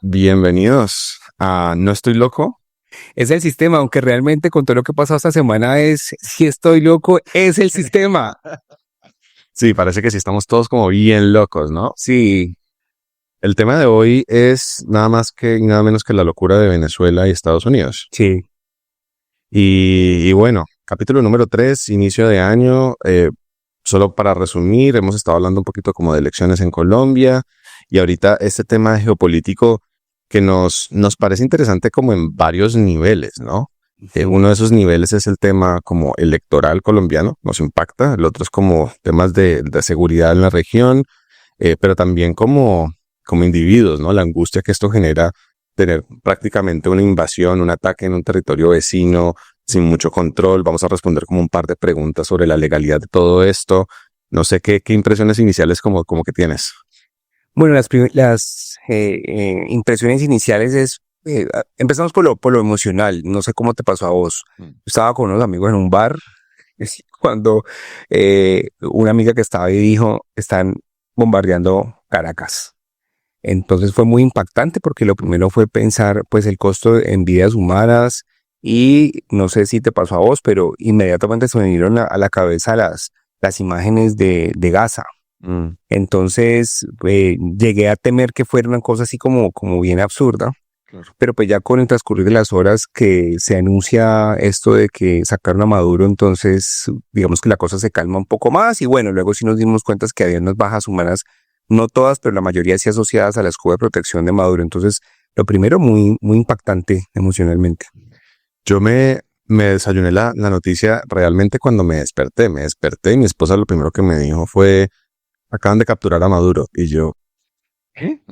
Bienvenidos a No Estoy Loco. Es el sistema, aunque realmente con todo lo que ha pasado esta semana si estoy loco, es el sistema. Sí, parece que sí estamos todos como bien locos, ¿no? Sí, El tema de hoy es nada más que y nada menos que la locura de Venezuela y Estados Unidos. sí. Y bueno, capítulo número 3, inicio de año. Solo para resumir, hemos estado hablando un poquito como de elecciones en Colombia y ahorita este tema geopolítico que nos parece interesante como en varios niveles, ¿no? Uno de esos niveles es el tema como electoral colombiano, nos impacta. El otro es como temas de seguridad en la región, pero también como individuos, ¿no? La angustia que esto genera, tener prácticamente una invasión, un ataque en un territorio vecino, sin mucho control. Vamos a responder como un par de preguntas sobre la legalidad de todo esto. No sé qué impresiones iniciales como que tienes. Bueno, las impresiones iniciales empezamos por lo emocional. No sé cómo te pasó a vos. Yo estaba con unos amigos en un bar cuando una amiga que estaba ahí dijo, están bombardeando Caracas. Entonces fue muy impactante porque lo primero fue pensar pues el costo en vidas humanas y no sé si te pasó a vos, pero inmediatamente se me vinieron a la cabeza las imágenes de Gaza. Mm. Entonces llegué a temer que fuera una cosa así como bien absurda, Claro. pero pues ya con el transcurrir de las horas que se anuncia esto de que sacaron a Maduro, entonces digamos que la cosa se calma un poco más y bueno, luego sí nos dimos cuenta que había unas bajas humanas, no todas, pero la mayoría sí asociadas al escudo de protección de Maduro. Entonces, lo primero muy impactante emocionalmente. Yo me desayuné la noticia realmente cuando me desperté. Me desperté y mi esposa lo primero que me dijo fue, acaban de capturar a Maduro. Y yo ¿Eh?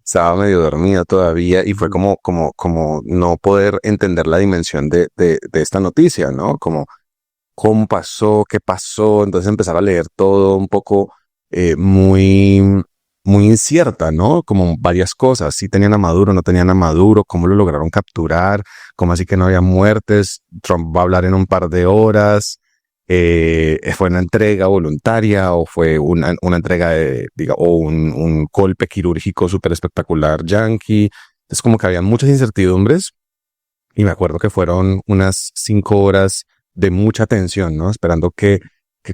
estaba medio dormida todavía y fue como no poder entender la dimensión de esta noticia, ¿no? Como cómo pasó, qué pasó. Entonces empezaba a leer todo un poco muy incierta, ¿no? Como varias cosas. Si tenían a Maduro, no tenían a Maduro, cómo lo lograron capturar, cómo así que no había muertes. Trump va a hablar en un par de horas. ¿Fue una entrega voluntaria o fue una entrega o un golpe quirúrgico súper espectacular yankee? Entonces como que había muchas incertidumbres y me acuerdo que fueron unas 5 horas de mucha tensión, ¿no? Esperando que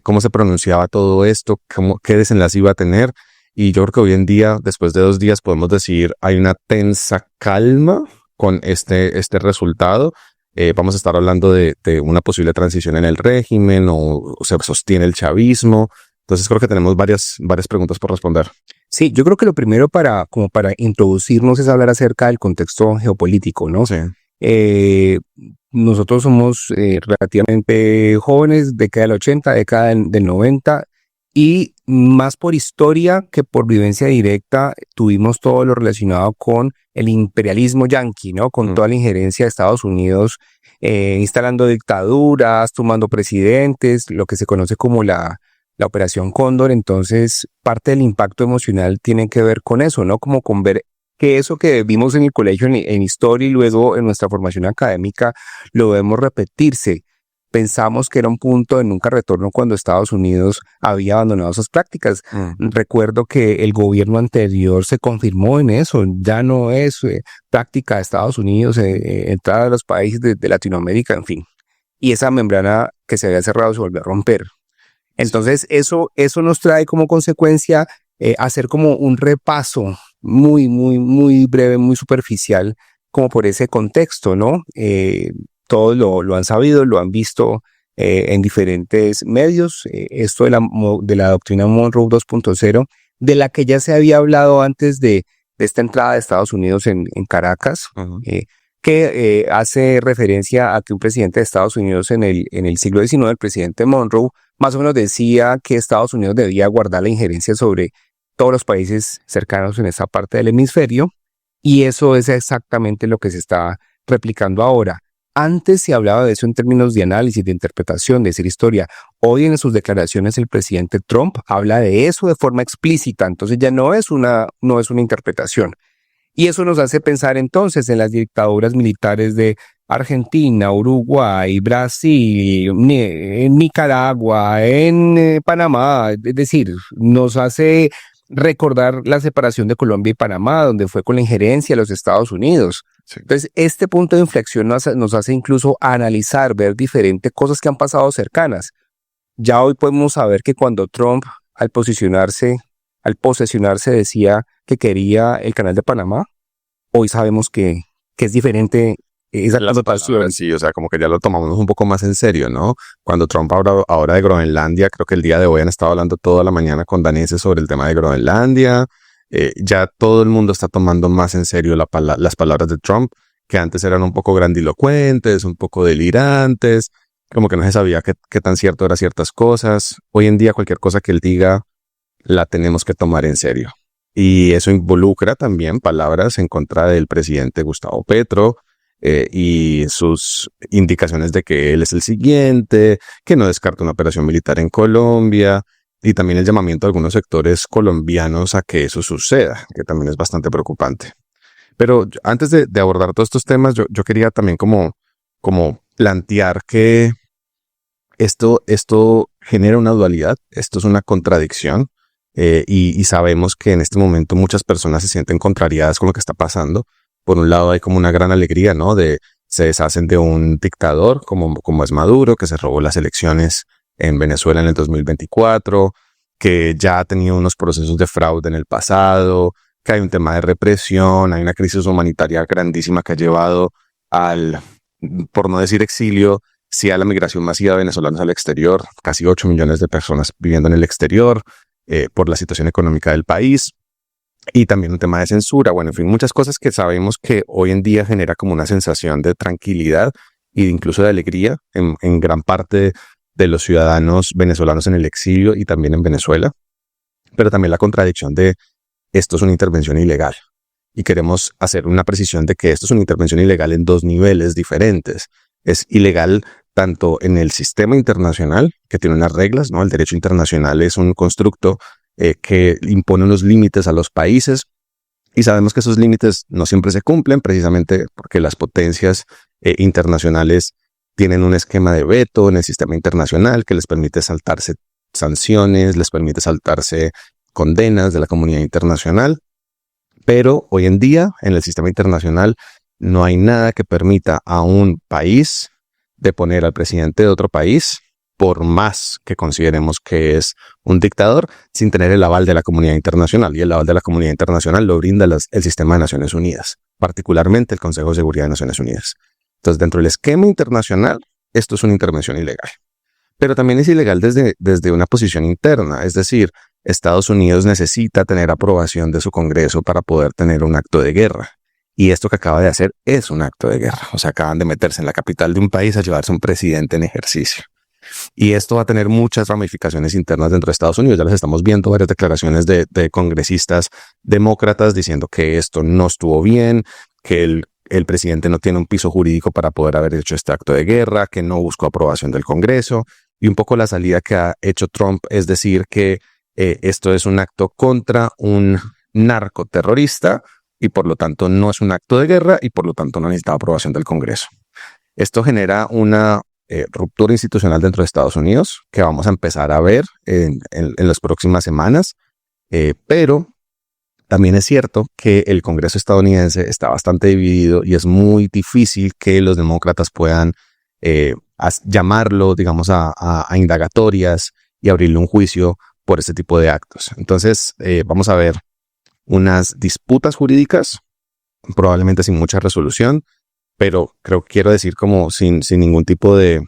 cómo se pronunciaba todo esto, qué desenlace iba a tener. Y yo creo que hoy en día, después de 2 días, podemos decir hay una tensa calma con este resultado. Vamos a estar hablando de una posible transición en el régimen o se sostiene el chavismo. Entonces creo que tenemos varias preguntas por responder. Sí, yo creo que lo primero como para introducirnos es hablar acerca del contexto geopolítico, ¿no? Sí. Nosotros somos relativamente jóvenes, década del 80, década del 90, y más por historia que por vivencia directa tuvimos todo lo relacionado con el imperialismo yanqui, ¿no? Con toda la injerencia de Estados Unidos, instalando dictaduras, tomando presidentes, lo que se conoce como la Operación Cóndor. Entonces, parte del impacto emocional tiene que ver con eso, ¿no? Como con ver que eso que vimos en el colegio en historia y luego en nuestra formación académica lo vemos repetirse. Pensamos que era un punto de nunca retorno cuando Estados Unidos había abandonado esas prácticas. Recuerdo que el gobierno anterior se confirmó en eso, ya no es práctica de Estados Unidos entrar a los países de Latinoamérica, en fin. Y esa membrana que se había cerrado se volvió a romper. Entonces eso nos trae como consecuencia hacer como un repaso muy breve, muy superficial, como por ese contexto, ¿no? Todos lo han sabido, lo han visto en diferentes medios. Esto de la doctrina Monroe 2.0, de la que ya se había hablado antes de esta entrada de Estados Unidos en Caracas, que hace referencia a que un presidente de Estados Unidos en el siglo XIX, el presidente Monroe, más o menos decía que Estados Unidos debía guardar la injerencia sobre todos los países cercanos en esa parte del hemisferio, y eso es exactamente lo que se está replicando ahora. Antes se hablaba de eso en términos de análisis, de interpretación, de decir historia. Hoy en sus declaraciones el presidente Trump habla de eso de forma explícita, entonces ya no es una interpretación. Y eso nos hace pensar entonces en las dictaduras militares de Argentina, Uruguay, Brasil, en Nicaragua, en Panamá. Es decir, nos hace recordar la separación de Colombia y Panamá, donde fue con la injerencia de los Estados Unidos. Sí. Entonces, este punto de inflexión nos hace incluso analizar, ver diferentes cosas que han pasado cercanas. Ya hoy podemos saber que cuando Trump, al posesionarse, decía que quería el canal de Panamá, hoy sabemos que es diferente esa Las connotación. palabras, sí, o sea, como que ya lo tomamos un poco más en serio, ¿no? Cuando Trump ahora de Groenlandia, creo que el día de hoy han estado hablando toda la mañana con daneses sobre el tema de Groenlandia. Ya todo el mundo está tomando más en serio las palabras de Trump, que antes eran un poco grandilocuentes, un poco delirantes, como que no se sabía qué tan cierto eran ciertas cosas. Hoy en día cualquier cosa que él diga la tenemos que tomar en serio. Y eso involucra también palabras en contra del presidente Gustavo Petro, y sus indicaciones de que él es el siguiente, que no descarta una operación militar en Colombia, y también el llamamiento de algunos sectores colombianos a que eso suceda, que también es bastante preocupante. Pero antes de abordar todos estos temas, yo quería también como plantear que esto genera una dualidad, esto es una contradicción, y sabemos que en este momento muchas personas se sienten contrariadas con lo que está pasando. Por un lado hay como una gran alegría, ¿no? Se deshacen de un dictador como es Maduro, que se robó las elecciones en Venezuela en el 2024, que ya ha tenido unos procesos de fraude en el pasado, que hay un tema de represión, hay una crisis humanitaria grandísima que ha llevado por no decir exilio, sí a la migración masiva de venezolanos al exterior, casi 8 millones de personas viviendo en el exterior, por la situación económica del país. Y también un tema de censura, bueno, en fin, muchas cosas que sabemos que hoy en día genera como una sensación de tranquilidad e incluso de alegría en gran parte de los ciudadanos venezolanos en el exilio y también en Venezuela, pero también la contradicción de esto es una intervención ilegal. Y queremos hacer una precisión de que esto es una intervención ilegal en dos niveles diferentes. Es ilegal tanto en el sistema internacional, que tiene unas reglas, ¿no? El derecho internacional es un constructo que impone unos límites a los países, y sabemos que esos límites no siempre se cumplen, precisamente porque las potencias internacionales tienen un esquema de veto en el sistema internacional que les permite saltarse sanciones, les permite saltarse condenas de la comunidad internacional. Pero hoy en día, en el sistema internacional, no hay nada que permita a un país deponer al presidente de otro país, por más que consideremos que es un dictador, sin tener el aval de la comunidad internacional. Y el aval de la comunidad internacional lo brinda el sistema de Naciones Unidas, particularmente el Consejo de Seguridad de Naciones Unidas. Entonces, dentro del esquema internacional, esto es una intervención ilegal. Pero también es ilegal desde una posición interna, es decir, Estados Unidos necesita tener aprobación de su Congreso para poder tener un acto de guerra. Y esto que acaba de hacer es un acto de guerra. O sea, acaban de meterse en la capital de un país a llevarse un presidente en ejercicio. Y esto va a tener muchas ramificaciones internas dentro de Estados Unidos. Ya les estamos viendo varias declaraciones de congresistas demócratas diciendo que esto no estuvo bien, que el presidente no tiene un piso jurídico para poder haber hecho este acto de guerra, que no buscó aprobación del Congreso. Y un poco la salida que ha hecho Trump es decir que esto es un acto contra un narcoterrorista y por lo tanto no es un acto de guerra y por lo tanto no necesita aprobación del Congreso. Esto genera una ruptura institucional dentro de Estados Unidos que vamos a empezar a ver en las próximas semanas, pero también es cierto que el Congreso estadounidense está bastante dividido y es muy difícil que los demócratas puedan llamarlo, digamos, a indagatorias y abrirle un juicio por este tipo de actos. Entonces, vamos a ver unas disputas jurídicas, probablemente sin mucha resolución, pero quiero decir como sin ningún tipo de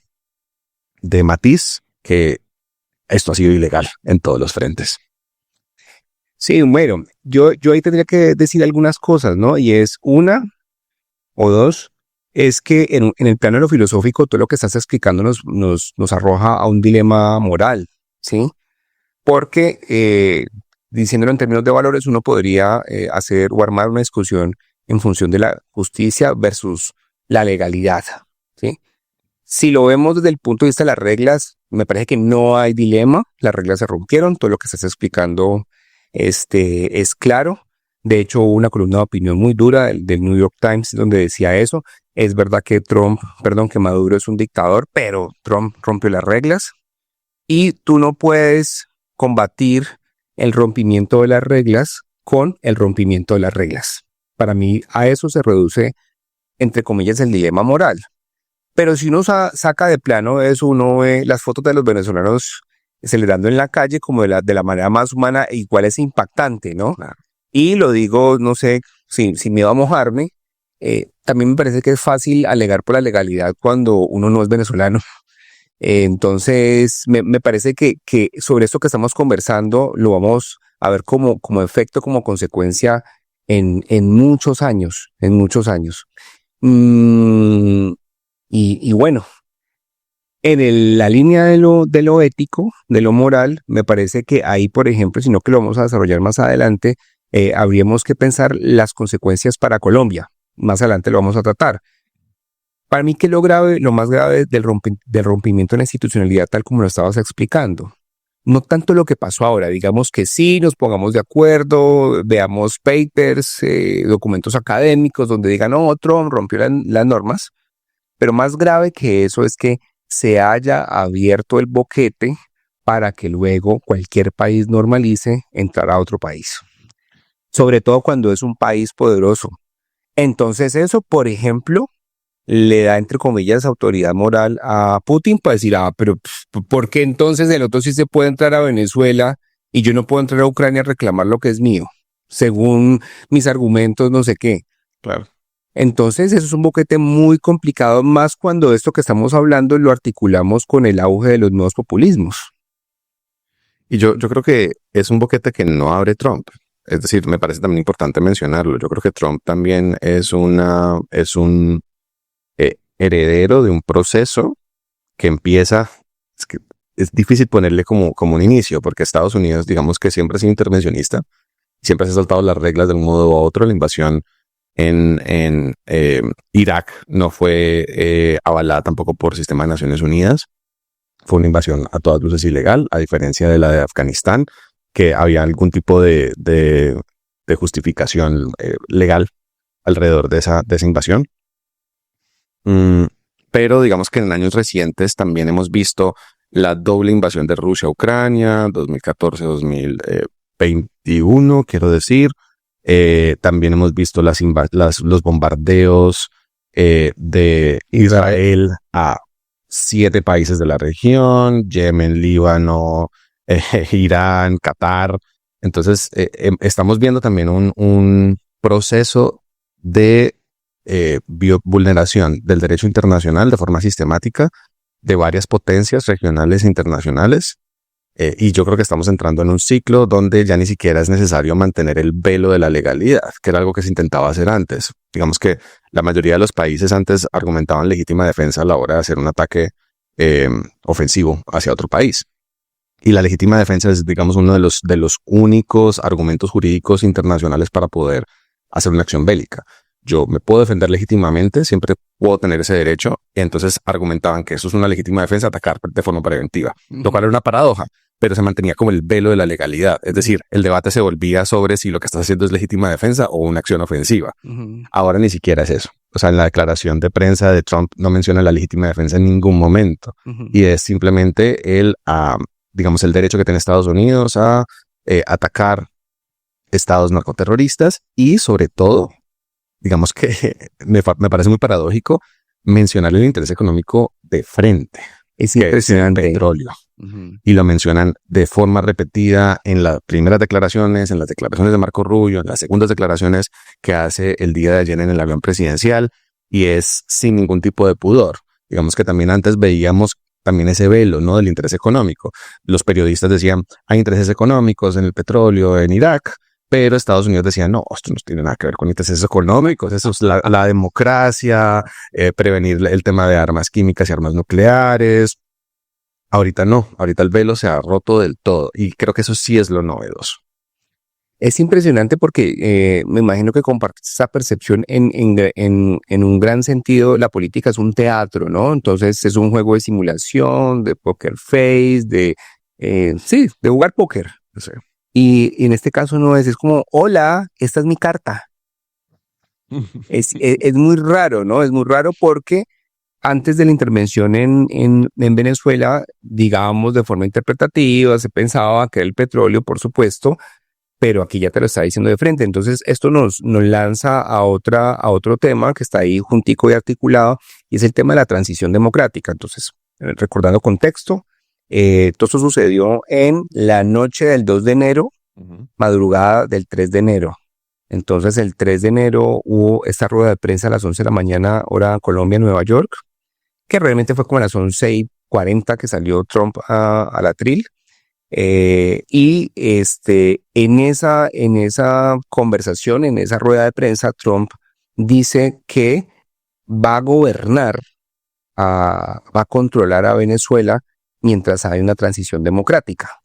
matiz que esto ha sido ilegal en todos los frentes. Sí, bueno, yo ahí tendría que decir algunas cosas, ¿no? Y es una o dos, es que en el plano de lo filosófico, todo lo que estás explicando nos arroja a un dilema moral, ¿sí? Porque, diciéndolo en términos de valores, uno podría hacer o armar una discusión en función de la justicia versus la legalidad, ¿sí? Si lo vemos desde el punto de vista de las reglas, me parece que no hay dilema, las reglas se rompieron, todo lo que estás explicando es claro. De hecho, hubo una columna de opinión muy dura del New York Times donde decía eso. Es verdad que que Maduro es un dictador, pero Trump rompió las reglas y tú no puedes combatir el rompimiento de las reglas con el rompimiento de las reglas. Para mí a eso se reduce, entre comillas, el dilema moral. Pero si uno saca de plano eso, uno ve las fotos de los venezolanos celebrando en la calle como de la manera más humana, e igual es impactante, ¿no? Claro. Y lo digo, no sé, sin miedo a mojarme, también me parece que es fácil alegar por la legalidad cuando uno no es venezolano. Entonces, me parece que sobre esto que estamos conversando lo vamos a ver como efecto, como consecuencia en muchos años, en muchos años. Y bueno, la línea de lo ético, de lo moral, me parece que ahí, por ejemplo, sino que lo vamos a desarrollar más adelante, habríamos que pensar las consecuencias para Colombia. Más adelante lo vamos a tratar. Para mí, ¿qué es lo más grave del rompimiento de la institucionalidad, tal como lo estabas explicando? No tanto lo que pasó ahora, digamos que sí, nos pongamos de acuerdo, veamos papers, documentos académicos donde digan, no, Trump rompió las normas, pero más grave que eso es que se haya abierto el boquete para que luego cualquier país normalice entrar a otro país, sobre todo cuando es un país poderoso. Entonces eso, por ejemplo, le da, entre comillas, autoridad moral a Putin para decir, pero ¿por qué entonces el otro sí se puede entrar a Venezuela y yo no puedo entrar a Ucrania a reclamar lo que es mío? Según mis argumentos, no sé qué. Claro. Entonces, eso es un boquete muy complicado, más cuando esto que estamos hablando lo articulamos con el auge de los nuevos populismos. Y yo creo que es un boquete que no abre Trump. Es decir, me parece también importante mencionarlo. Yo creo que Trump también es un heredero de un proceso que empieza, es que es difícil ponerle como un inicio, porque Estados Unidos, digamos que siempre ha sido intervencionista, siempre se ha saltado las reglas de un modo u otro. La invasión en Irak no fue avalada tampoco por el sistema de Naciones Unidas. Fue una invasión a todas luces ilegal, a diferencia de la de Afganistán, que había algún tipo de justificación legal alrededor de esa invasión. Pero digamos que en años recientes también hemos visto la doble invasión de Rusia a Ucrania, 2014-2021, quiero decir. También hemos visto los bombardeos de Israel a 7 países de la región: Yemen, Líbano, Irán, Qatar. Entonces, estamos viendo también un proceso de vulneración del derecho internacional de forma sistemática de varias potencias regionales e internacionales. Y yo creo que estamos entrando en un ciclo donde ya ni siquiera es necesario mantener el velo de la legalidad, que era algo que se intentaba hacer antes. Digamos que la mayoría de los países antes argumentaban legítima defensa a la hora de hacer un ataque ofensivo hacia otro país. Y la legítima defensa es, digamos, uno de los únicos argumentos jurídicos internacionales para poder hacer una acción bélica. Yo me puedo defender legítimamente, siempre puedo tener ese derecho, y entonces argumentaban que eso es una legítima defensa, atacar de forma preventiva, lo cual era una paradoja, pero se mantenía como el velo de la legalidad. Es decir, el debate se volvía sobre si lo que estás haciendo es legítima defensa o una acción ofensiva. Ahora ni siquiera es eso. O sea, en la declaración de prensa de Trump no menciona la legítima defensa en ningún momento, y es simplemente digamos, el derecho que tiene Estados Unidos a atacar estados narcoterroristas y, sobre todo, digamos que me parece muy paradójico mencionar el interés económico de frente. Es impresionante. Es el petróleo. Y lo mencionan de forma repetida en las primeras declaraciones, en las declaraciones de Marco Rubio, en las segundas declaraciones que hace el día de ayer en el avión presidencial, y es sin ningún tipo de pudor. Digamos que también antes veíamos también ese velo, ¿no?, del interés económico. Los periodistas decían, hay intereses económicos en el petróleo en Irak, pero Estados Unidos decía, no, esto no tiene nada que ver con intereses económicos, eso es la democracia, prevenir el tema de armas químicas y armas nucleares. Ahorita no, ahorita el velo se ha roto del todo, y creo que eso sí es lo novedoso. Es impresionante porque me imagino que compartes esa percepción en un gran sentido. La política es un teatro, ¿no? Entonces es un juego de simulación, de poker face, de jugar póker. Sí. Y en este caso no es como, hola, esta es mi carta. Es muy raro, ¿no? Es muy raro porque antes de la intervención en Venezuela, digamos de forma interpretativa, se pensaba que era el petróleo, por supuesto, pero aquí ya te lo está diciendo de frente. Entonces, esto nos lanza a otro tema que está ahí juntico y articulado, y es el tema de la transición democrática. Entonces, recordando contexto, todo esto sucedió en la noche del 2 de enero, madrugada del 3 de enero. Entonces, el 3 de enero hubo esta rueda de prensa a las 11 de la mañana, hora Colombia, Nueva York, que realmente fue como a las 11:40 que salió Trump al atril. Y en esa conversación, en esa rueda de prensa, Trump dice que va a gobernar, va a controlar a Venezuela mientras hay una transición democrática.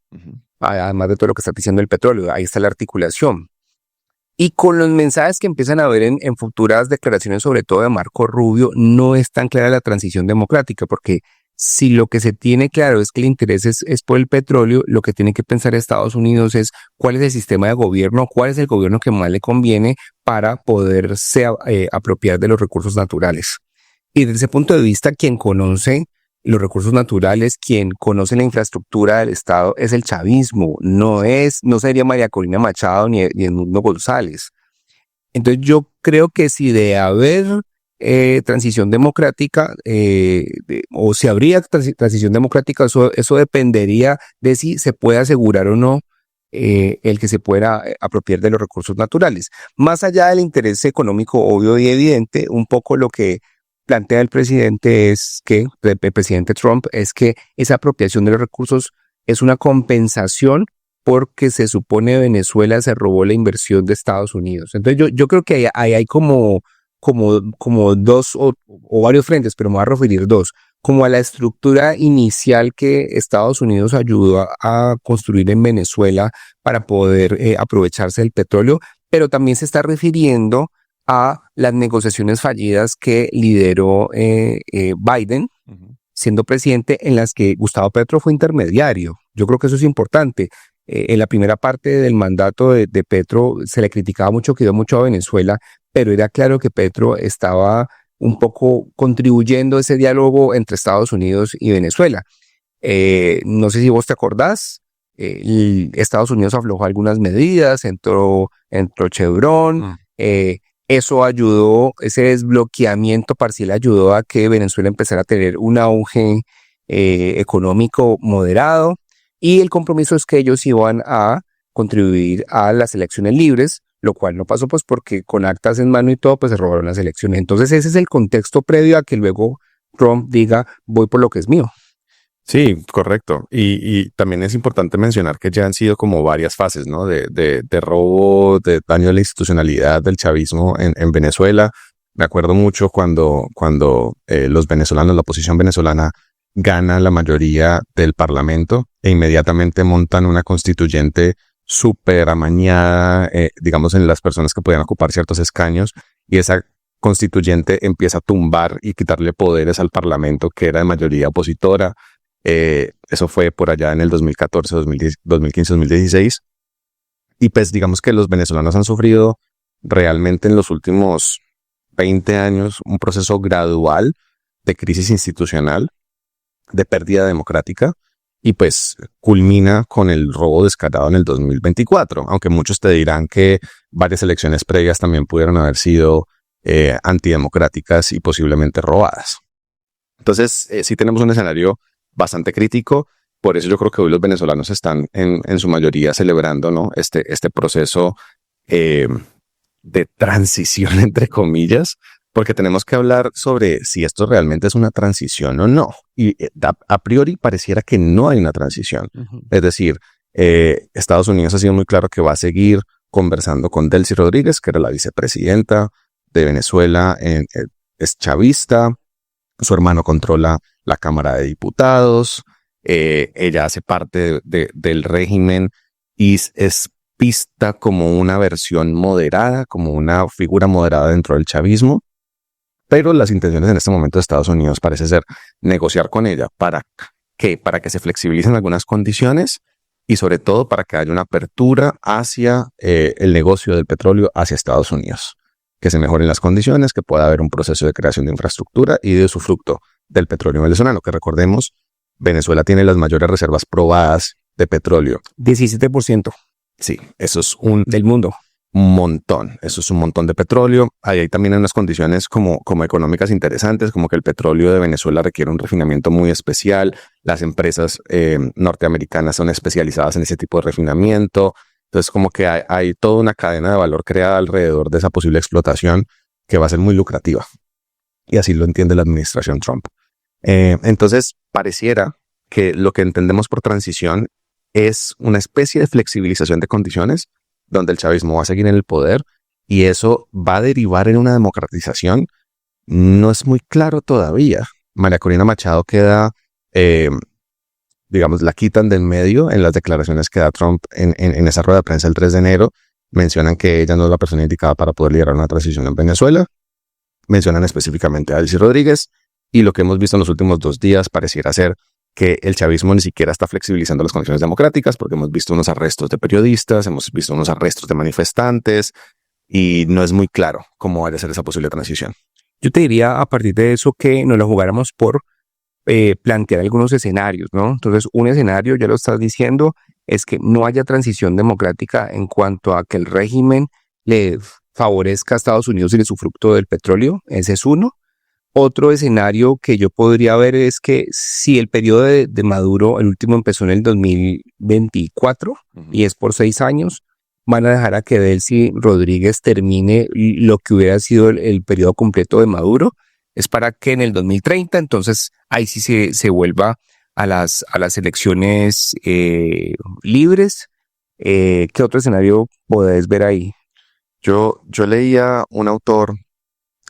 Además de todo lo que está diciendo el petróleo, ahí está la articulación. Y con los mensajes que empiezan a ver en futuras declaraciones, sobre todo de Marco Rubio, no es tan clara la transición democrática, porque si lo que se tiene claro es que el interés es por el petróleo, lo que tiene que pensar Estados Unidos es cuál es el sistema de gobierno, cuál es el gobierno que más le conviene para poderse apropiar de los recursos naturales. Y desde ese punto de vista, quien conoce los recursos naturales, quien conoce la infraestructura del Estado es el chavismo, no sería María Corina Machado ni Edmundo González. Entonces yo creo que si de haber transición democrática, o si habría transición democrática, eso dependería de si se puede asegurar o no el que se pueda apropiar de los recursos naturales. Más allá del interés económico obvio y evidente, un poco lo que plantea el presidente el presidente Trump, es que esa apropiación de los recursos es una compensación porque se supone Venezuela se robó la inversión de Estados Unidos. Entonces yo creo que ahí hay como dos o varios frentes, pero me voy a referir dos, como a la estructura inicial que Estados Unidos ayudó a construir en Venezuela para poder aprovecharse del petróleo, pero también se está refiriendo a las negociaciones fallidas que lideró Biden, siendo presidente, en las que Gustavo Petro fue intermediario. Yo creo que eso es importante. En la primera parte del mandato de Petro se le criticaba mucho que dio mucho a Venezuela, pero era claro que Petro estaba un poco contribuyendo a ese diálogo entre Estados Unidos y Venezuela. No sé si vos te acordás, Estados Unidos aflojó algunas medidas, entró Chevron, eso ayudó, ese desbloqueamiento parcial ayudó a que Venezuela empezara a tener un auge económico moderado, y el compromiso es que ellos iban a contribuir a las elecciones libres, lo cual no pasó pues porque con actas en mano y todo pues se robaron las elecciones. Entonces ese es el contexto previo a que luego Trump diga voy por lo que es mío. Sí, correcto. Y también es importante mencionar que ya han sido como varias fases, ¿no? De robo, de daño a la institucionalidad del chavismo en Venezuela. Me acuerdo mucho cuando los venezolanos, la oposición venezolana, gana la mayoría del parlamento e inmediatamente montan una constituyente súper amañada, digamos, en las personas que podían ocupar ciertos escaños, y esa constituyente empieza a tumbar y quitarle poderes al parlamento que era de mayoría opositora. Eso fue por allá en el 2014, 2015, 2016. Y pues digamos que los venezolanos han sufrido realmente en los últimos 20 años un proceso gradual de crisis institucional, de pérdida democrática, y pues culmina con el robo descarado en el 2024, aunque muchos te dirán que varias elecciones previas también pudieron haber sido antidemocráticas y posiblemente robadas. Entonces sí tenemos un escenario bastante crítico. Por eso yo creo que hoy los venezolanos están en su mayoría celebrando, ¿no? este proceso de transición, entre comillas, porque tenemos que hablar sobre si esto realmente es una transición o no. Y a priori pareciera que no hay una transición. Es decir, Estados Unidos ha sido muy claro que va a seguir conversando con Delcy Rodríguez, que era la vicepresidenta de Venezuela, es chavista. Su hermano controla la Cámara de Diputados. Ella hace parte del régimen y es vista como una versión moderada, como una figura moderada dentro del chavismo. Pero las intenciones en este momento de Estados Unidos parece ser negociar con ella. ¿Para qué? Para que se flexibilicen algunas condiciones y sobre todo para que haya una apertura hacia el negocio del petróleo hacia Estados Unidos. que se mejoren las condiciones, que pueda haber un proceso de creación de infraestructura y de usufructo del petróleo venezolano, que recordemos, Venezuela tiene las mayores reservas probadas de petróleo. 17%. Sí, eso es un del mundo. Montón. Eso es un montón de petróleo. Ahí hay también unas condiciones como económicas interesantes, como que el petróleo de Venezuela requiere un refinamiento muy especial. Las empresas norteamericanas son especializadas en ese tipo de refinamiento. Entonces, como que hay toda una cadena de valor creada alrededor de esa posible explotación que va a ser muy lucrativa. Y así lo entiende la administración Trump. Entonces, pareciera que lo que entendemos por transición es una especie de flexibilización de condiciones donde el chavismo va a seguir en el poder y eso va a derivar en una democratización. No es muy claro todavía. María Corina Machado queda, digamos, la quitan del medio en las declaraciones que da Trump en esa rueda de prensa el 3 de enero. Mencionan que ella no es la persona indicada para poder liderar una transición en Venezuela. Mencionan específicamente a Delcy Rodríguez y lo que hemos visto en los últimos 2 días pareciera ser que el chavismo ni siquiera está flexibilizando las condiciones democráticas porque hemos visto unos arrestos de periodistas, hemos visto unos arrestos de manifestantes y no es muy claro cómo vaya a ser esa posible transición. Yo te diría a partir de eso que nos lo jugáramos por plantear algunos escenarios, ¿no? Entonces, un escenario, ya lo estás diciendo, es que no haya transición democrática en cuanto a que el régimen le favorezca a Estados Unidos y le usufructo del petróleo. Ese es uno. Otro escenario que yo podría ver es que si el periodo de Maduro, el último empezó en el 2024 y es por 6 años, van a dejar a que Delcy Rodríguez termine lo que hubiera sido el periodo completo de Maduro. Es para que en el 2030, entonces ahí sí se vuelva a las elecciones libres. ¿Qué otro escenario podés ver ahí? Yo leía un autor,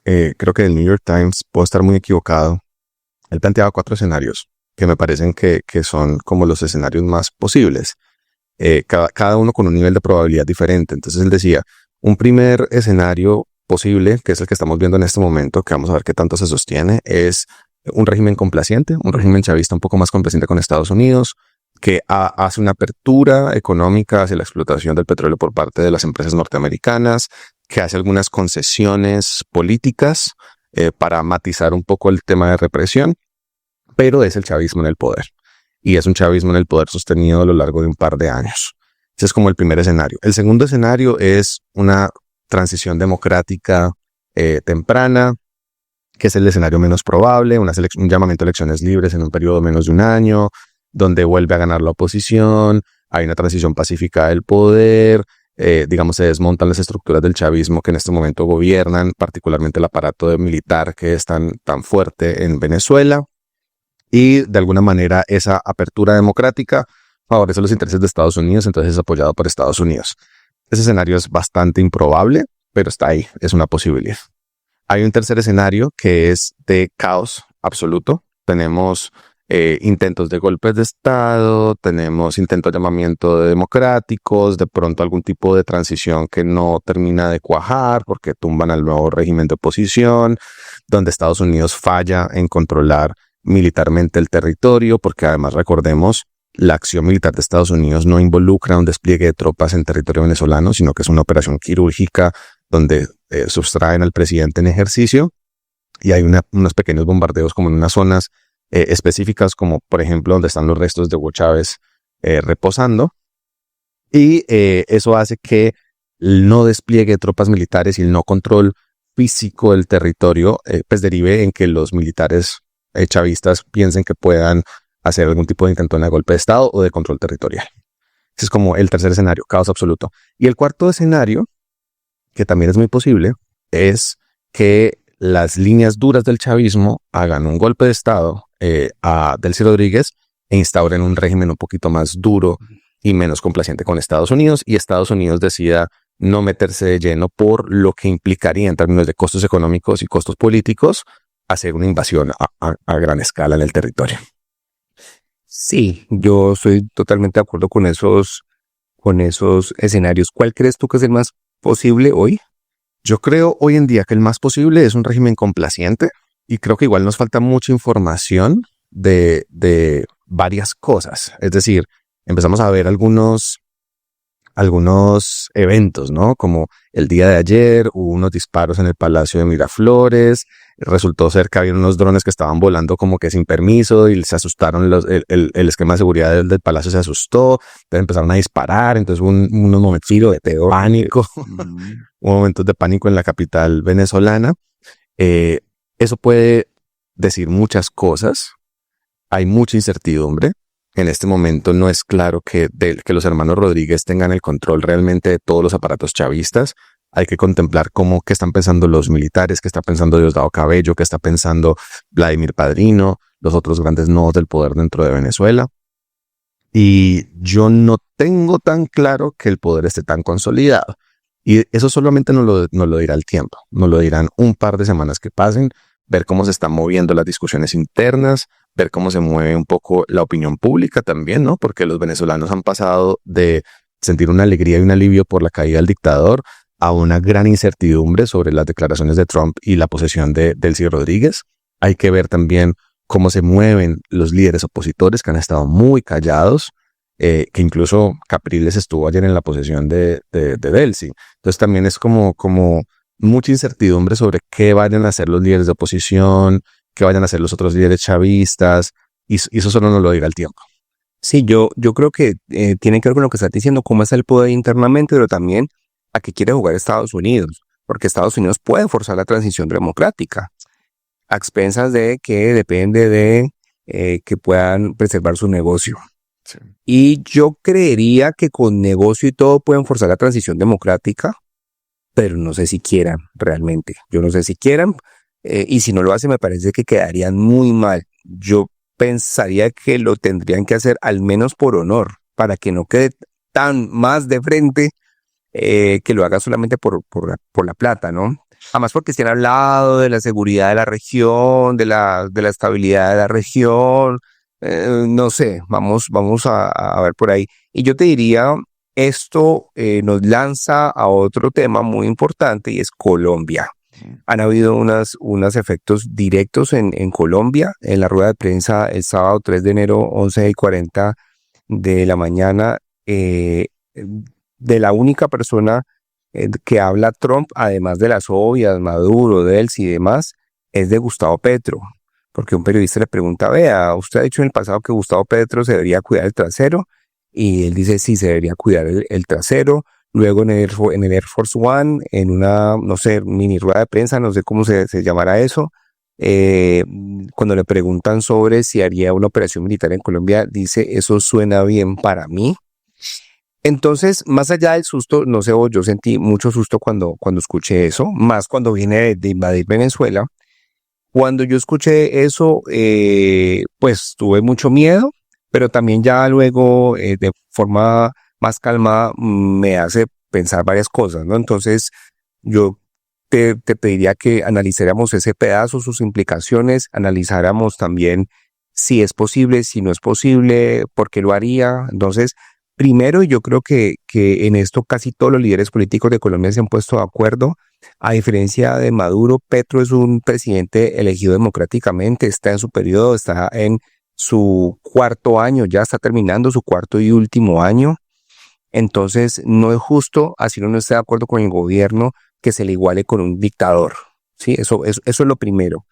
creo que del New York Times, puedo estar muy equivocado. Él planteaba 4 escenarios que me parecen que son como los escenarios más posibles. Cada uno con un nivel de probabilidad diferente. Entonces él decía, un primer escenario posible, que es el que estamos viendo en este momento, que vamos a ver qué tanto se sostiene, es un régimen complaciente, un régimen chavista un poco más complaciente con Estados Unidos, que hace una apertura económica hacia la explotación del petróleo por parte de las empresas norteamericanas, que hace algunas concesiones políticas para matizar un poco el tema de represión, pero es el chavismo en el poder. Y es un chavismo en el poder sostenido a lo largo de un par de años. Ese es como el primer escenario. El segundo escenario es una transición democrática temprana, que es el escenario menos probable, un llamamiento a elecciones libres en un periodo menos de un año, donde vuelve a ganar la oposición, hay una transición pacífica del poder, digamos, se desmontan las estructuras del chavismo que en este momento gobiernan, particularmente el aparato militar que es tan fuerte en Venezuela, y de alguna manera esa apertura democrática favorece los intereses de Estados Unidos, entonces es apoyado por Estados Unidos. Ese escenario es bastante improbable, pero está ahí, es una posibilidad. Hay un tercer escenario que es de caos absoluto. Tenemos intentos de golpes de Estado, tenemos intentos de llamamiento de democráticos, de pronto algún tipo de transición que no termina de cuajar porque tumban al nuevo régimen de oposición, donde Estados Unidos falla en controlar militarmente el territorio, porque además recordemos, la acción militar de Estados Unidos no involucra un despliegue de tropas en territorio venezolano, sino que es una operación quirúrgica donde sustraen al presidente en ejercicio y hay unos pequeños bombardeos como en unas zonas específicas, como por ejemplo donde están los restos de Hugo Chávez reposando, y eso hace que el no despliegue de tropas militares y el no control físico del territorio pues derive en que los militares chavistas piensen que puedan hacer algún tipo de intento de golpe de Estado o de control territorial. Ese es como el tercer escenario, caos absoluto. Y el cuarto escenario, que también es muy posible, es que las líneas duras del chavismo hagan un golpe de Estado a Delcy Rodríguez e instauren un régimen un poquito más duro y menos complaciente con Estados Unidos, y Estados Unidos decida no meterse de lleno por lo que implicaría en términos de costos económicos y costos políticos hacer una invasión a gran escala en el territorio. Sí, yo estoy totalmente de acuerdo con esos escenarios. ¿Cuál crees tú que es el más posible hoy? Yo creo hoy en día que el más posible es un régimen complaciente, y creo que igual nos falta mucha información de varias cosas. Es decir, empezamos a ver algunos algunos eventos, ¿no? Como el día de ayer hubo unos disparos en el Palacio de Miraflores, resultó ser que había unos drones que estaban volando como que sin permiso y se asustaron, el esquema de seguridad del palacio se asustó, entonces empezaron a disparar, entonces hubo unos momentos de pánico, hubo momentos de pánico en la capital venezolana. Eso puede decir muchas cosas, hay mucha incertidumbre. En este momento no es claro que los hermanos Rodríguez tengan el control realmente de todos los aparatos chavistas. Hay que contemplar qué están pensando los militares, qué está pensando Diosdado Cabello, qué está pensando Vladimir Padrino, los otros grandes nodos del poder dentro de Venezuela. Y yo no tengo tan claro que el poder esté tan consolidado. Y eso solamente nos lo dirá el tiempo. Nos lo dirán un par de semanas que pasen, ver cómo se están moviendo las discusiones internas, ver cómo se mueve un poco la opinión pública también, ¿no? Porque los venezolanos han pasado de sentir una alegría y un alivio por la caída del dictador a una gran incertidumbre sobre las declaraciones de Trump y la posesión de Delcy Rodríguez. Hay que ver también cómo se mueven los líderes opositores que han estado muy callados, que incluso Capriles estuvo ayer en la posesión de Delcy. Entonces también es como mucha incertidumbre sobre qué vayan a hacer los líderes de oposición, qué vayan a hacer los otros líderes chavistas, y eso solo nos lo dirá el tiempo. Sí, yo creo que tiene que ver con lo que estás diciendo, cómo está el poder internamente, pero también a qué quiere jugar Estados Unidos, porque Estados Unidos puede forzar la transición democrática, a expensas de que depende de que puedan preservar su negocio. Sí. Y yo creería que con negocio y todo pueden forzar la transición democrática, pero no sé si quieran realmente. Yo no sé si quieran, y si no lo hacen me parece que quedarían muy mal. Yo pensaría que lo tendrían que hacer al menos por honor, para que no quede tan más de frente que lo haga solamente por la plata, ¿no? Además porque se han hablado de la seguridad de la región, de la estabilidad de la región, no sé, vamos a ver por ahí. Y yo te diría, esto nos lanza a otro tema muy importante y es Colombia. Han habido unos efectos directos en Colombia. En la rueda de prensa el sábado 3 de enero, 11:40 de la mañana, de la única persona que habla Trump, además de las obvias, Maduro, Delcy y demás, es de Gustavo Petro. Porque un periodista le pregunta, vea, usted ha dicho en el pasado que Gustavo Petro se debería cuidar el trasero, y él dice, sí, se debería cuidar el trasero. Luego en el Air Force One, en una, no sé, mini rueda de prensa, no sé cómo se llamará eso, cuando le preguntan sobre si haría una operación militar en Colombia, dice, eso suena bien para mí. Entonces, más allá del susto, no sé, yo sentí mucho susto cuando escuché eso, más cuando viene de invadir Venezuela. Cuando yo escuché eso, pues tuve mucho miedo, pero también ya luego, de forma más calmada, me hace pensar varias cosas, ¿no? Entonces, yo te pediría que analizáramos ese pedazo, sus implicaciones, analizáramos también si es posible, si no es posible, por qué lo haría. Entonces, primero, yo creo que en esto casi todos los líderes políticos de Colombia se han puesto de acuerdo. A diferencia de Maduro, Petro es un presidente elegido democráticamente, está en su periodo, está en su cuarto año, ya está terminando su cuarto y último año. Entonces, no es justo, así uno no esté de acuerdo con el gobierno, que se le iguale con un dictador. ¿Sí? Eso es lo primero.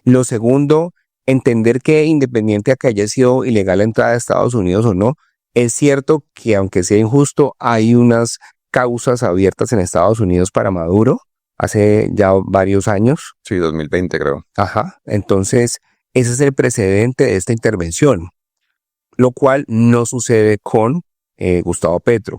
Lo segundo, entender que independiente de que haya sido ilegal la entrada a Estados Unidos o no, es cierto que aunque sea injusto, hay unas causas abiertas en Estados Unidos para Maduro hace ya varios años. Sí, 2020 creo. Ajá. Entonces, ese es el precedente de esta intervención, lo cual no sucede con Gustavo Petro.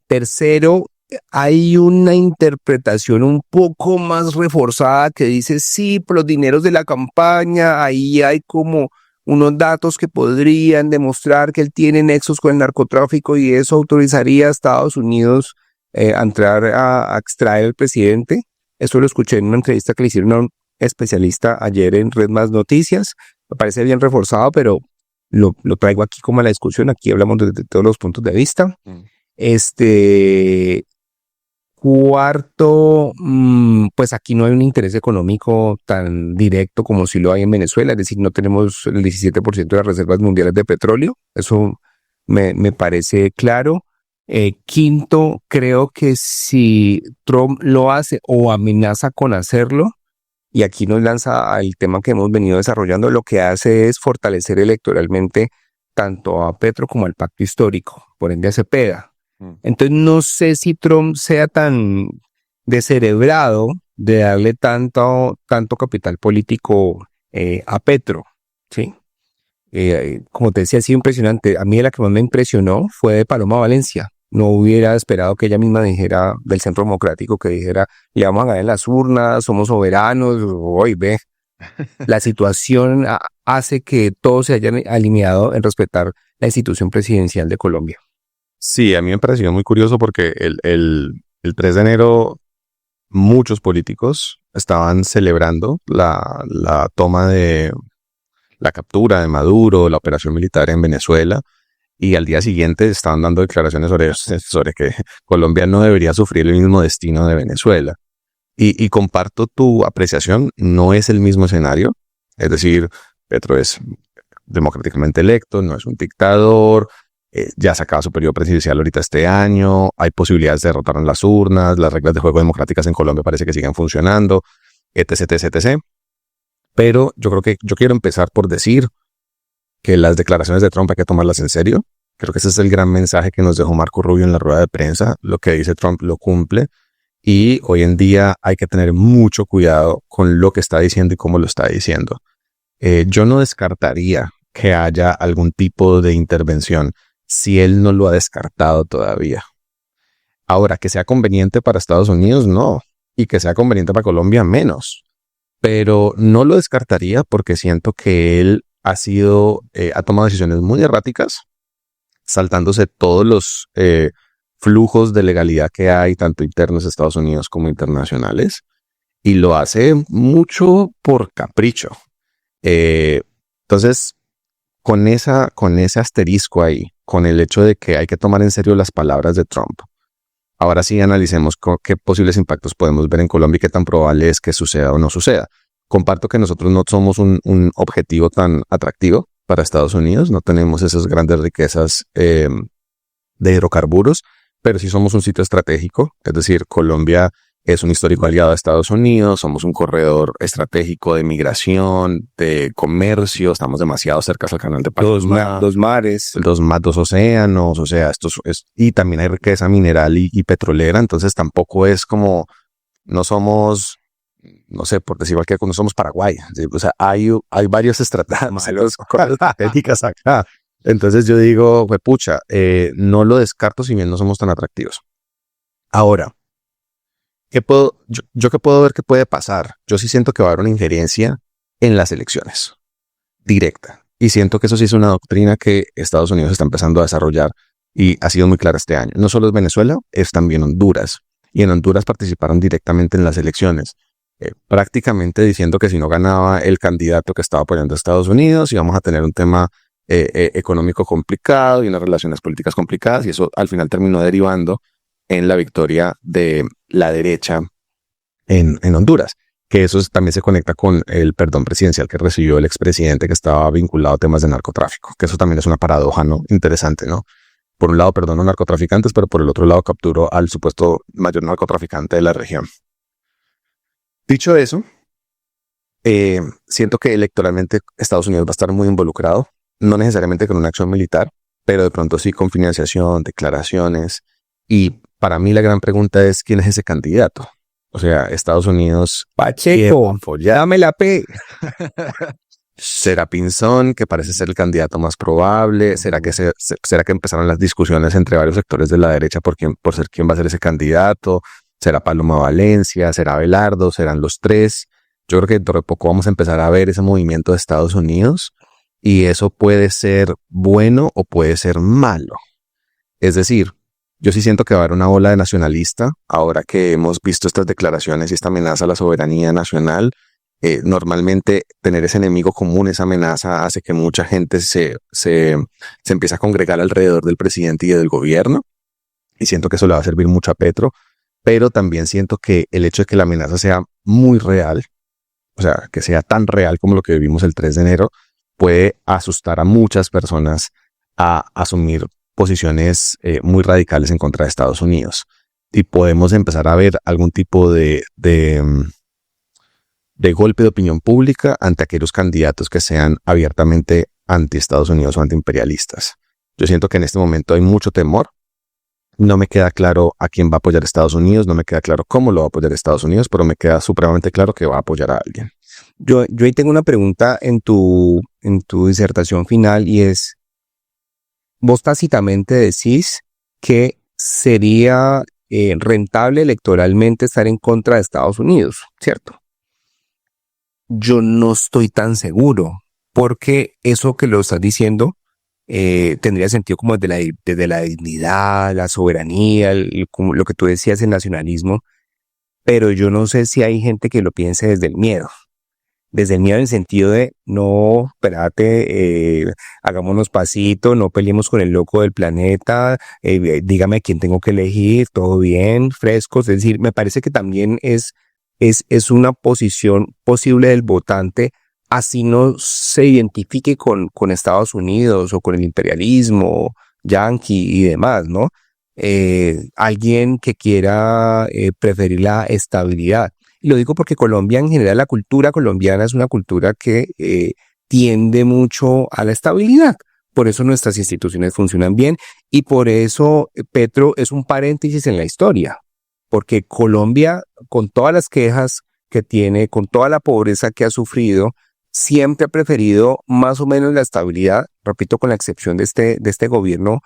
Tercero, hay una interpretación un poco más reforzada que dice, sí, por los dineros de la campaña, ahí hay como unos datos que podrían demostrar que él tiene nexos con el narcotráfico y eso autorizaría a Estados Unidos a entrar a extraer al presidente. Esto lo escuché en una entrevista que le hicieron a un especialista ayer en Red Más Noticias. Me parece bien reforzado, pero lo traigo aquí como a la discusión. Aquí hablamos desde todos los puntos de vista. Cuarto, pues aquí no hay un interés económico tan directo como si lo hay en Venezuela, es decir, no tenemos el 17% de las reservas mundiales de petróleo, eso me parece claro. Quinto, creo que si Trump lo hace o amenaza con hacerlo, y aquí nos lanza al tema que hemos venido desarrollando, lo que hace es fortalecer electoralmente tanto a Petro como al pacto histórico, por ende a Cepeda. Entonces no sé si Trump sea tan descerebrado de darle tanto capital político a Petro, ¿sí? Como te decía, ha sido impresionante. A mí la que más me impresionó fue de Paloma Valencia. No hubiera esperado que ella misma dijera, del Centro Democrático, que dijera, le vamos a ganar en las urnas, somos soberanos, hoy ve. La situación hace que todos se hayan alineado en respetar la institución presidencial de Colombia. Sí, a mí me pareció muy curioso porque el 3 de enero muchos políticos estaban celebrando la toma de la captura de Maduro, la operación militar en Venezuela, y al día siguiente estaban dando declaraciones sobre que Colombia no debería sufrir el mismo destino de Venezuela. Y comparto tu apreciación, no es el mismo escenario, es decir, Petro es democráticamente electo, no es un dictador, ya se acaba su periodo presidencial ahorita este año, hay posibilidades de derrotar en las urnas, las reglas de juego democráticas en Colombia parece que siguen funcionando, etc, etc, etc. Pero yo quiero empezar por decir que las declaraciones de Trump hay que tomarlas en serio. Creo que ese es el gran mensaje que nos dejó Marco Rubio en la rueda de prensa. Lo que dice Trump lo cumple. Y hoy en día hay que tener mucho cuidado con lo que está diciendo y cómo lo está diciendo. Yo no descartaría que haya algún tipo de intervención si él no lo ha descartado todavía. Ahora, que sea conveniente para Estados Unidos, no. Y que sea conveniente para Colombia, menos. Pero no lo descartaría porque siento que él ha tomado decisiones muy erráticas, saltándose todos los flujos de legalidad que hay, tanto internos de Estados Unidos como internacionales, y lo hace mucho por capricho. Entonces, con ese asterisco ahí, con el hecho de que hay que tomar en serio las palabras de Trump, ahora sí analicemos qué posibles impactos podemos ver en Colombia y qué tan probable es que suceda o no suceda. Comparto que nosotros no somos un objetivo tan atractivo para Estados Unidos, no tenemos esas grandes riquezas de hidrocarburos, pero sí somos un sitio estratégico, es decir, Colombia es un histórico aliado de Estados Unidos, somos un corredor estratégico de migración, de comercio, estamos demasiado cerca al canal de Panamá. Dos mares. Dos océanos, o sea, y también hay riqueza mineral y petrolera, entonces tampoco es como, no somos, no sé, por decir cualquier cosa, no somos Paraguay, ¿sí? O sea, hay varios estratégicas acá. Entonces yo digo, pucha, no lo descarto si bien no somos tan atractivos. Ahora, yo qué puedo ver que puede pasar? Yo sí siento que va a haber una injerencia en las elecciones, directa. Y siento que eso sí es una doctrina que Estados Unidos está empezando a desarrollar y ha sido muy clara este año. No solo es Venezuela, es también Honduras. Y en Honduras participaron directamente en las elecciones, prácticamente diciendo que si no ganaba el candidato que estaba apoyando a Estados Unidos, íbamos a tener un tema económico complicado y unas relaciones políticas complicadas, y eso al final terminó derivando en la victoria de la derecha en Honduras, que eso también se conecta con el perdón presidencial que recibió el expresidente que estaba vinculado a temas de narcotráfico, que eso también es una paradoja, ¿no? Interesante, ¿no? Por un lado perdonó a narcotraficantes, pero por el otro lado capturó al supuesto mayor narcotraficante de la región. Dicho eso, siento que electoralmente Estados Unidos va a estar muy involucrado, no necesariamente con una acción militar, pero de pronto sí con financiación, declaraciones, y para mí la gran pregunta es ¿quién es ese candidato? O sea, Estados Unidos... Pacheco, dame la P. ¿Será Pinzón, que parece ser el candidato más probable? ¿Será que empezaron las discusiones entre varios sectores de la derecha por ser quién va a ser ese candidato? ¿Será Paloma Valencia? ¿Será Abelardo? ¿Serán los tres? Yo creo que dentro de poco vamos a empezar a ver ese movimiento de Estados Unidos y eso puede ser bueno o puede ser malo. Es decir, yo sí siento que va a haber una ola de nacionalista ahora que hemos visto estas declaraciones y esta amenaza a la soberanía nacional. Normalmente tener ese enemigo común, esa amenaza, hace que mucha gente se empiece a congregar alrededor del presidente y del gobierno. Y siento que eso le va a servir mucho a Petro. Pero también siento que el hecho de que la amenaza sea muy real, o sea, que sea tan real como lo que vivimos el 3 de enero, puede asustar a muchas personas a asumir posiciones muy radicales en contra de Estados Unidos. Y podemos empezar a ver algún tipo de golpe de opinión pública ante aquellos candidatos que sean abiertamente anti-Estados Unidos o antiimperialistas. Yo siento que en este momento hay mucho temor. No me queda claro a quién va a apoyar Estados Unidos, no me queda claro cómo lo va a apoyar Estados Unidos, pero me queda supremamente claro que va a apoyar a alguien. Yo ahí tengo una pregunta en tu disertación final y es, vos tácitamente decís que sería rentable electoralmente estar en contra de Estados Unidos, ¿cierto? Yo no estoy tan seguro, porque eso que lo estás diciendo tendría sentido como desde la dignidad, la soberanía, como lo que tú decías, el nacionalismo, pero yo no sé si hay gente que lo piense desde el miedo. Desde el miedo en el sentido de, no, espérate, hagámonos pasito, no peleemos con el loco del planeta, dígame a quién tengo que elegir, todo bien, frescos. Es decir, me parece que también es una posición posible del votante, así no se identifique con Estados Unidos o con el imperialismo yanqui y demás, ¿no? Alguien que quiera preferir la estabilidad. Y lo digo porque Colombia en general, la cultura colombiana es una cultura que tiende mucho a la estabilidad. Por eso nuestras instituciones funcionan bien y por eso Petro es un paréntesis en la historia. Porque Colombia, con todas las quejas que tiene, con toda la pobreza que ha sufrido, siempre ha preferido más o menos la estabilidad, repito, con la excepción de este gobierno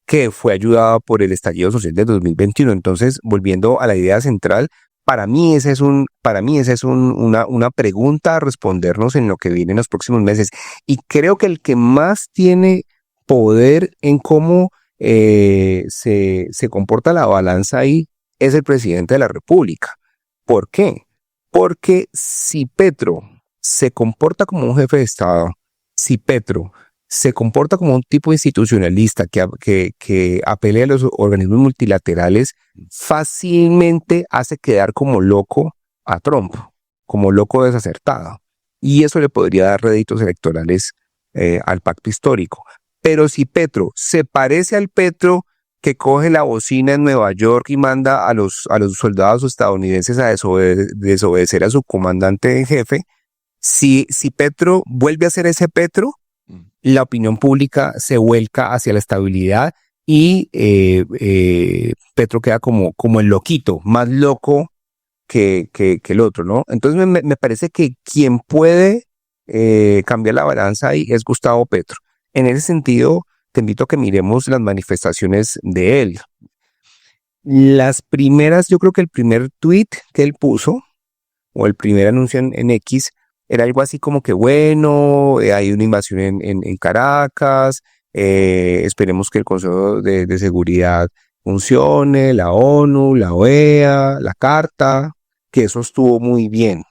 que fue ayudado por el estallido social de 2021. Entonces, volviendo a la idea central, para mí esa es una pregunta a respondernos en lo que viene en los próximos meses. Y creo que el que más tiene poder en cómo se comporta la balanza ahí es el presidente de la República. ¿Por qué? Porque si Petro se comporta como un jefe de Estado, si Petro se comporta como un tipo institucionalista que apele a los organismos multilaterales, fácilmente hace quedar como loco a Trump, como loco desacertado. Y eso le podría dar réditos electorales al pacto histórico. Pero si Petro se parece al Petro que coge la bocina en Nueva York y manda a los soldados estadounidenses a desobedecer a su comandante en jefe, si Petro vuelve a ser ese Petro, la opinión pública se vuelca hacia la estabilidad y Petro queda como el loquito, más loco que el otro, ¿no? Entonces me parece que quien puede cambiar la balanza ahí es Gustavo Petro. En ese sentido, te invito a que miremos las manifestaciones de él. Las primeras, yo creo que el primer tweet que él puso, o el primer anuncio en X, era algo así como que bueno, hay una invasión en Caracas, esperemos que el Consejo de Seguridad funcione, la ONU, la OEA, la Carta, que eso estuvo muy bien.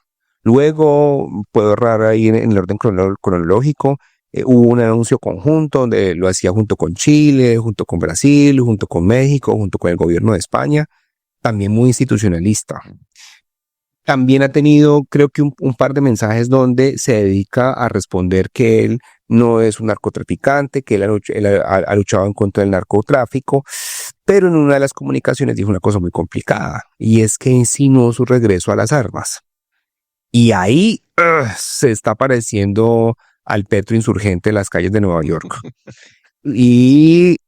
Luego, puedo errar ahí en el orden cronológico, hubo un anuncio conjunto donde lo hacía junto con Chile, junto con Brasil, junto con México, junto con el gobierno de España, también muy institucionalista. También ha tenido, creo que un par de mensajes donde se dedica a responder que él no es un narcotraficante, que él ha luchado en contra del narcotráfico, pero en una de las comunicaciones dijo una cosa muy complicada, y es que insinuó su regreso a las armas. Y ahí se está pareciendo al Petro insurgente en las calles de Nueva York. Y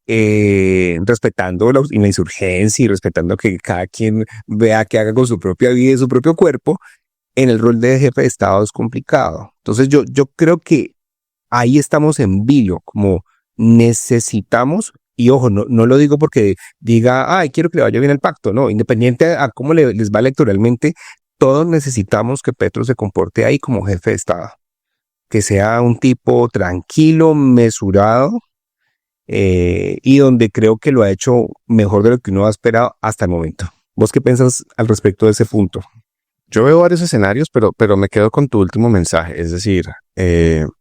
respetando la insurgencia y respetando que cada quien vea qué haga con su propia vida y su propio cuerpo, en el rol de jefe de Estado es complicado. Entonces yo creo que ahí estamos en vilo, como necesitamos, y ojo, no lo digo porque diga, quiero que le vaya bien el pacto, no, independiente a cómo les va electoralmente, todos necesitamos que Petro se comporte ahí como jefe de Estado, que sea un tipo tranquilo, mesurado, y donde creo que lo ha hecho mejor de lo que uno ha esperado hasta el momento. ¿Vos qué piensas al respecto de ese punto? Yo veo varios escenarios, pero me quedo con tu último mensaje. Es decir,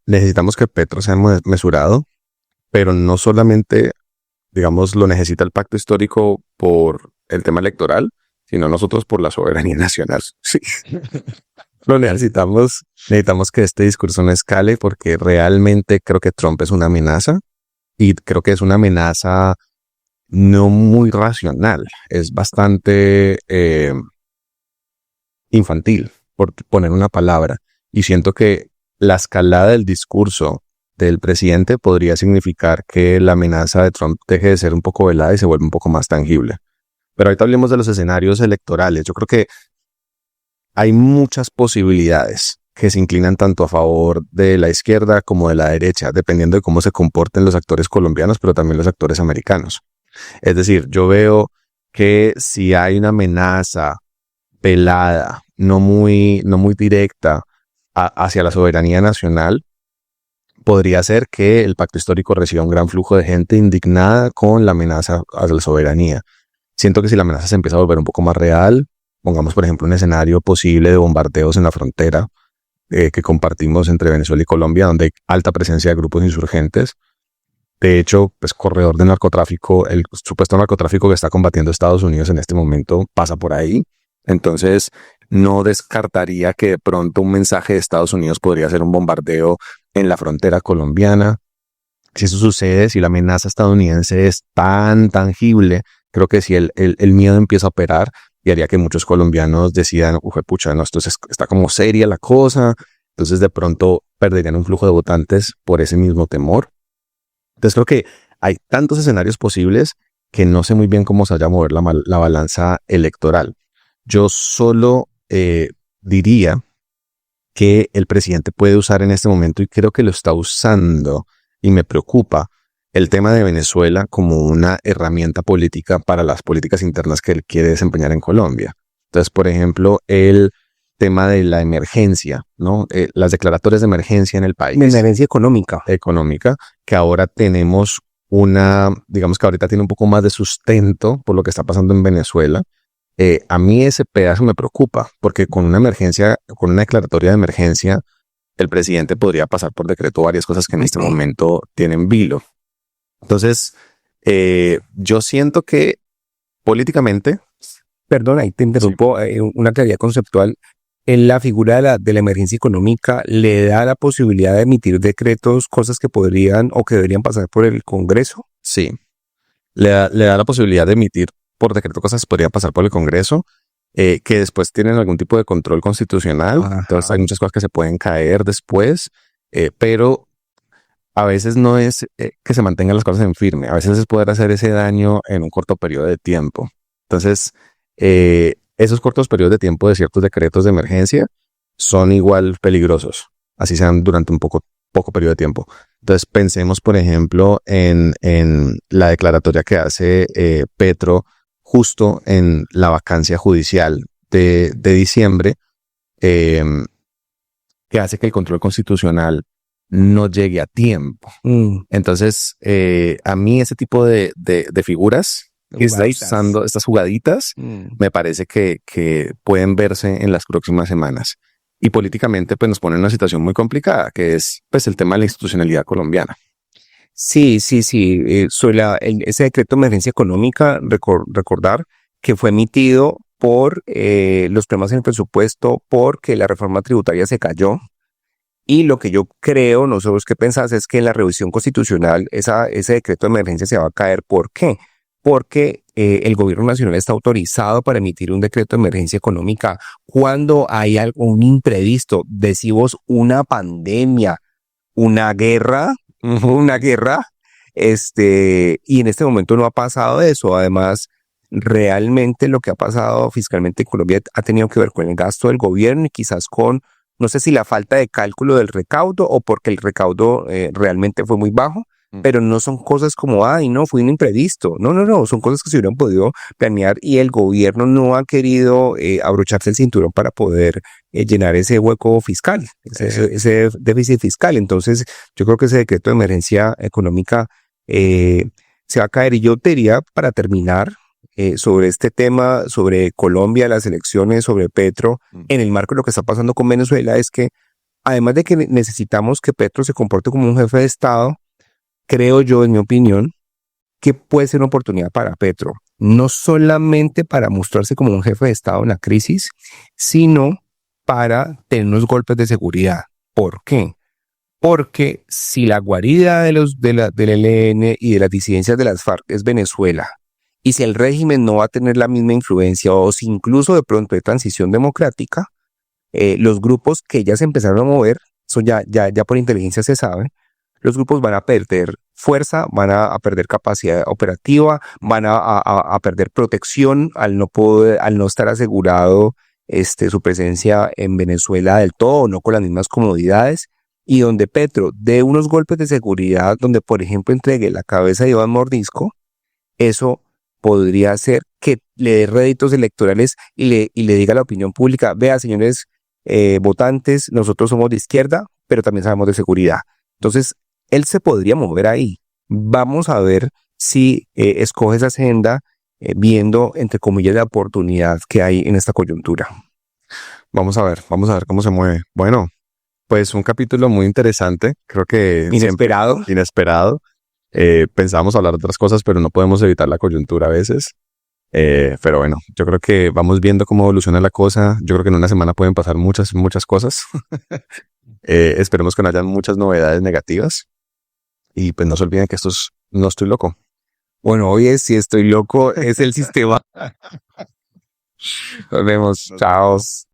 necesitamos que Petro sea mesurado, pero no solamente, digamos, lo necesita el pacto histórico por el tema electoral, sino nosotros por la soberanía nacional. Sí. Lo necesitamos que este discurso no escale porque realmente creo que Trump es una amenaza y creo que es una amenaza no muy racional, es bastante infantil, por poner una palabra. Y siento que la escalada del discurso del presidente podría significar que la amenaza de Trump deje de ser un poco velada y se vuelve un poco más tangible. Pero ahorita hablemos de los escenarios electorales. Yo creo que hay muchas posibilidades que se inclinan tanto a favor de la izquierda como de la derecha, dependiendo de cómo se comporten los actores colombianos, pero también los actores americanos. Es decir, yo veo que si hay una amenaza velada, no muy directa hacia la soberanía nacional, podría ser que el pacto histórico reciba un gran flujo de gente indignada con la amenaza a la soberanía. Siento que si la amenaza se empieza a volver un poco más real, pongamos por ejemplo un escenario posible de bombardeos en la frontera que compartimos entre Venezuela y Colombia, donde hay alta presencia de grupos insurgentes. De hecho, pues corredor de narcotráfico, el supuesto narcotráfico que está combatiendo Estados Unidos en este momento pasa por ahí. Entonces, no descartaría que de pronto un mensaje de Estados Unidos podría ser un bombardeo en la frontera colombiana. Si eso sucede, si la amenaza estadounidense es tan tangible, creo que si el miedo empieza a operar y haría que muchos colombianos decidan, pucha, no, está como seria la cosa. Entonces, de pronto perderían un flujo de votantes por ese mismo temor. Entonces creo que hay tantos escenarios posibles que no sé muy bien cómo se vaya a mover la balanza electoral. Yo solo diría que el presidente puede usar en este momento, y creo que lo está usando, y me preocupa, el tema de Venezuela como una herramienta política para las políticas internas que él quiere desempeñar en Colombia. Entonces, por ejemplo, el tema de la emergencia, ¿no? Las declaratorias de emergencia en el país. De emergencia económica. Económica, que ahora tenemos digamos que ahorita tiene un poco más de sustento por lo que está pasando en Venezuela. A mí ese pedazo me preocupa, porque con una emergencia, con una declaratoria de emergencia, el presidente podría pasar por decreto varias cosas que en este momento tienen vilo. Entonces, yo siento que políticamente... Perdona, ahí te interrumpo, una claridad conceptual. En la figura de la emergencia económica le da la posibilidad de emitir decretos, cosas que podrían o que deberían pasar por el Congreso. Sí, le da la posibilidad de emitir por decreto cosas que podrían pasar por el Congreso, que después tienen algún tipo de control constitucional. Ajá. Entonces hay muchas cosas que se pueden caer después, pero a veces no es que se mantengan las cosas en firme, a veces es poder hacer ese daño en un corto periodo de tiempo. Entonces, esos cortos periodos de tiempo de ciertos decretos de emergencia son igual peligrosos, así sean durante un poco periodo de tiempo. Entonces pensemos, por ejemplo, en la declaratoria que hace Petro justo en la vacancia judicial de diciembre, que hace que el control constitucional no llegue a tiempo. Entonces, a mí ese tipo de figuras que está usando estas jugaditas, me parece que pueden verse en las próximas semanas. Y políticamente pues nos pone en una situación muy complicada, que es pues el tema de la institucionalidad colombiana. Sí. Sobre ese decreto de emergencia económica, recordar que fue emitido por los problemas en el presupuesto, porque la reforma tributaria se cayó. Y lo que yo creo, no sé vos qué pensás, es que en la revisión constitucional ese decreto de emergencia se va a caer. ¿Por qué? Porque el gobierno nacional está autorizado para emitir un decreto de emergencia económica cuando hay un imprevisto, decimos una pandemia, una guerra, y en este momento no ha pasado eso. Además, realmente lo que ha pasado fiscalmente en Colombia ha tenido que ver con el gasto del gobierno y quizás con, no sé si la falta de cálculo del recaudo o porque el recaudo realmente fue muy bajo. Pero no son cosas como, fue un imprevisto. No, son cosas que se hubieran podido planear y el gobierno no ha querido abrocharse el cinturón para poder llenar ese hueco fiscal, ese déficit fiscal. Entonces, yo creo que ese decreto de emergencia económica se va a caer. Y yo te diría, para terminar, sobre este tema, sobre Colombia, las elecciones, sobre Petro, en el marco de lo que está pasando con Venezuela, es que además de que necesitamos que Petro se comporte como un jefe de Estado, creo yo, en mi opinión, que puede ser una oportunidad para Petro, no solamente para mostrarse como un jefe de Estado en la crisis, sino para tener unos golpes de seguridad. ¿Por qué? Porque si la guarida del ELN y de las disidencias de las FARC es Venezuela, y si el régimen no va a tener la misma influencia, o si incluso de pronto hay transición democrática, los grupos que ya se empezaron a mover, eso ya por inteligencia se sabe, los grupos van a perder fuerza, van a perder capacidad operativa, van a perder protección al no estar asegurado su presencia en Venezuela del todo, no con las mismas comodidades, y donde Petro dé unos golpes de seguridad, donde por ejemplo entregue la cabeza de Iván Mordisco, eso podría hacer que le dé réditos electorales y le diga a la opinión pública, vea señores votantes, nosotros somos de izquierda, pero también sabemos de seguridad. Entonces, él se podría mover ahí. Vamos a ver si escoge esa agenda viendo, entre comillas, la oportunidad que hay en esta coyuntura. Vamos a ver cómo se mueve. Bueno, pues un capítulo muy interesante, creo que Inesperado. Inesperado. Pensábamos hablar de otras cosas, pero no podemos evitar la coyuntura a veces. Pero bueno, yo creo que vamos viendo cómo evoluciona la cosa. Yo creo que en una semana pueden pasar muchas cosas. Esperemos que no hayan muchas novedades negativas. Y pues no se olviden que esto es No Estoy Loco. Bueno, hoy es Si Estoy Loco, es el sistema. Nos vemos. Chao.